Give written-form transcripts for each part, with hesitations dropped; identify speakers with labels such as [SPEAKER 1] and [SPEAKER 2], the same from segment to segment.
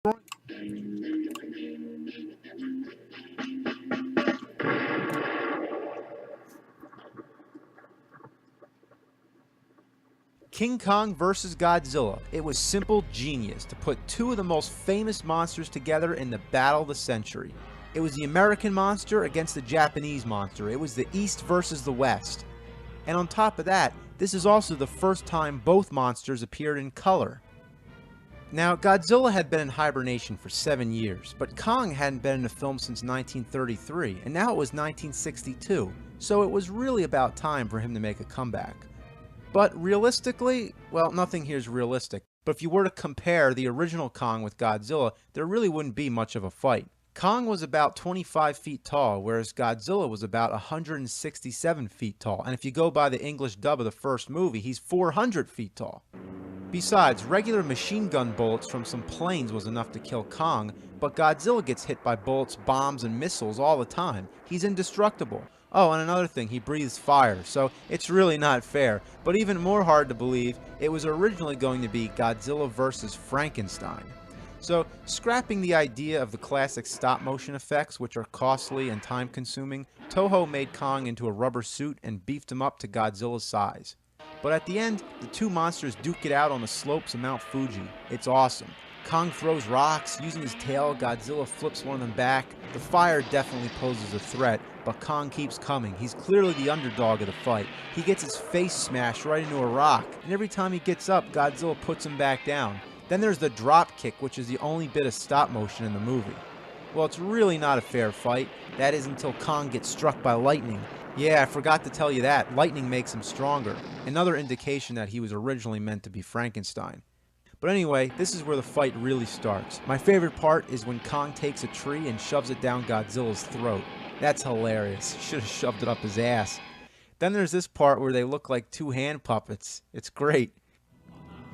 [SPEAKER 1] King Kong vs. Godzilla. It was simple genius to put two of the most famous monsters together in the battle of the century. It was the American monster against the Japanese monster. It was the East versus the West. And on top of that, this is also the first time both monsters appeared in color. Now, Godzilla had been in hibernation for 7 years, but Kong hadn't been in a film since 1933, and now it was 1962, so it was really about time for him to make a comeback. But realistically, well, nothing here is realistic. But if you were to compare the original Kong with Godzilla, there really wouldn't be much of a fight. Kong was about 25 feet tall, whereas Godzilla was about 167 feet tall. And if you go by the English dub of the first movie, he's 400 feet tall. Besides, regular machine gun bullets from some planes was enough to kill Kong, but Godzilla gets hit by bullets, bombs, and missiles all the time. He's indestructible. Oh, and another thing, he breathes fire, so it's really not fair. But even more hard to believe, it was originally going to be Godzilla vs. Frankenstein. So, scrapping the idea of the classic stop-motion effects, which are costly and time-consuming, Toho made Kong into a rubber suit and beefed him up to Godzilla's size. But at the end, the two monsters duke it out on the slopes of Mount Fuji. It's awesome. Kong throws rocks. Using his tail, Godzilla flips one of them back. The fire definitely poses a threat, but Kong keeps coming. He's clearly the underdog of the fight. He gets his face smashed right into a rock, and every time he gets up, Godzilla puts him back down. Then there's the drop kick, which is the only bit of stop motion in the movie. Well, it's really not a fair fight. That is until Kong gets struck by lightning. Yeah, I forgot to tell you that. Lightning makes him stronger. Another indication that he was originally meant to be Frankenstein. But anyway, this is where the fight really starts. My favorite part is when Kong takes a tree and shoves it down Godzilla's throat. That's hilarious. Should have shoved it up his ass. Then there's this part where they look like two hand puppets. It's great.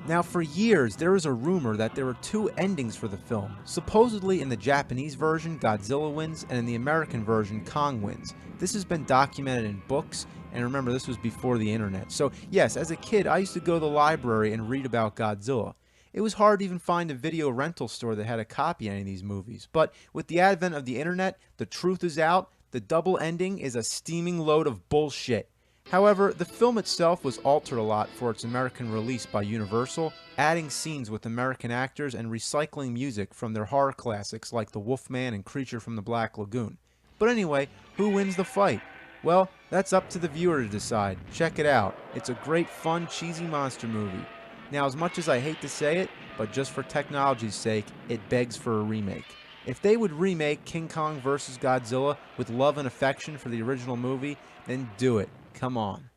[SPEAKER 1] Now, for years, there was a rumor that there were two endings for the film. Supposedly, in the Japanese version, Godzilla wins, and in the American version, Kong wins. This has been documented in books, and remember, this was before the internet. So, yes, as a kid, I used to go to the library and read about Godzilla. It was hard to even find a video rental store that had a copy of any of these movies. But with the advent of the internet, the truth is out. The double ending is a steaming load of bullshit. However, the film itself was altered a lot for its American release by Universal, adding scenes with American actors and recycling music from their horror classics like The Wolfman and Creature from the Black Lagoon. But anyway, who wins the fight? Well, that's up to the viewer to decide. Check it out. It's a great, fun, cheesy monster movie. Now, as much as I hate to say it, but just for technology's sake, it begs for a remake. If they would remake King Kong vs. Godzilla with love and affection for the original movie, then do it. Come on.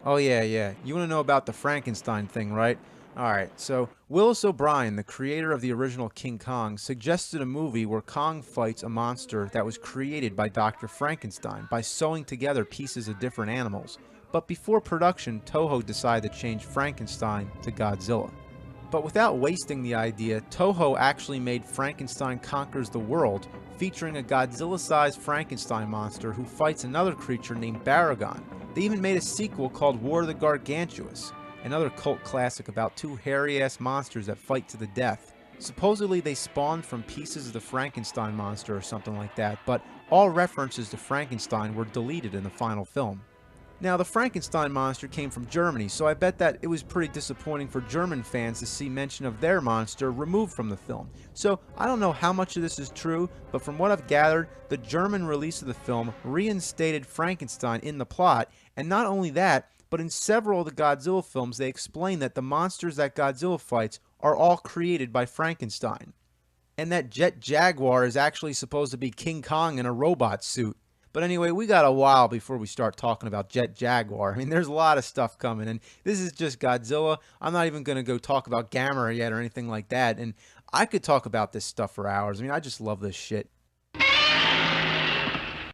[SPEAKER 1] Oh yeah. You want to know about the Frankenstein thing, right? Alright, so Willis O'Brien, the creator of the original King Kong, suggested a movie where Kong fights a monster that was created by Dr. Frankenstein by sewing together pieces of different animals. But before production, Toho decided to change Frankenstein to Godzilla. But without wasting the idea, Toho actually made Frankenstein Conquers the World, featuring a Godzilla-sized Frankenstein monster who fights another creature named Baragon. They even made a sequel called War of the Gargantuous, another cult classic about two hairy-ass monsters that fight to the death. Supposedly they spawned from pieces of the Frankenstein monster or something like that, but all references to Frankenstein were deleted in the final film. Now, the Frankenstein monster came from Germany, so I bet that it was pretty disappointing for German fans to see mention of their monster removed from the film. So, I don't know how much of this is true, but from what I've gathered, the German release of the film reinstated Frankenstein in the plot, and not only that, but in several of the Godzilla films they explain that the monsters that Godzilla fights are all created by Frankenstein. And that Jet Jaguar is actually supposed to be King Kong in a robot suit. But anyway, we got a while before we start talking about Jet Jaguar. I mean, there's a lot of stuff coming, and this is just Godzilla. I'm not even going to go talk about Gamera yet or anything like that, and I could talk about this stuff for hours. I mean, I just love this shit.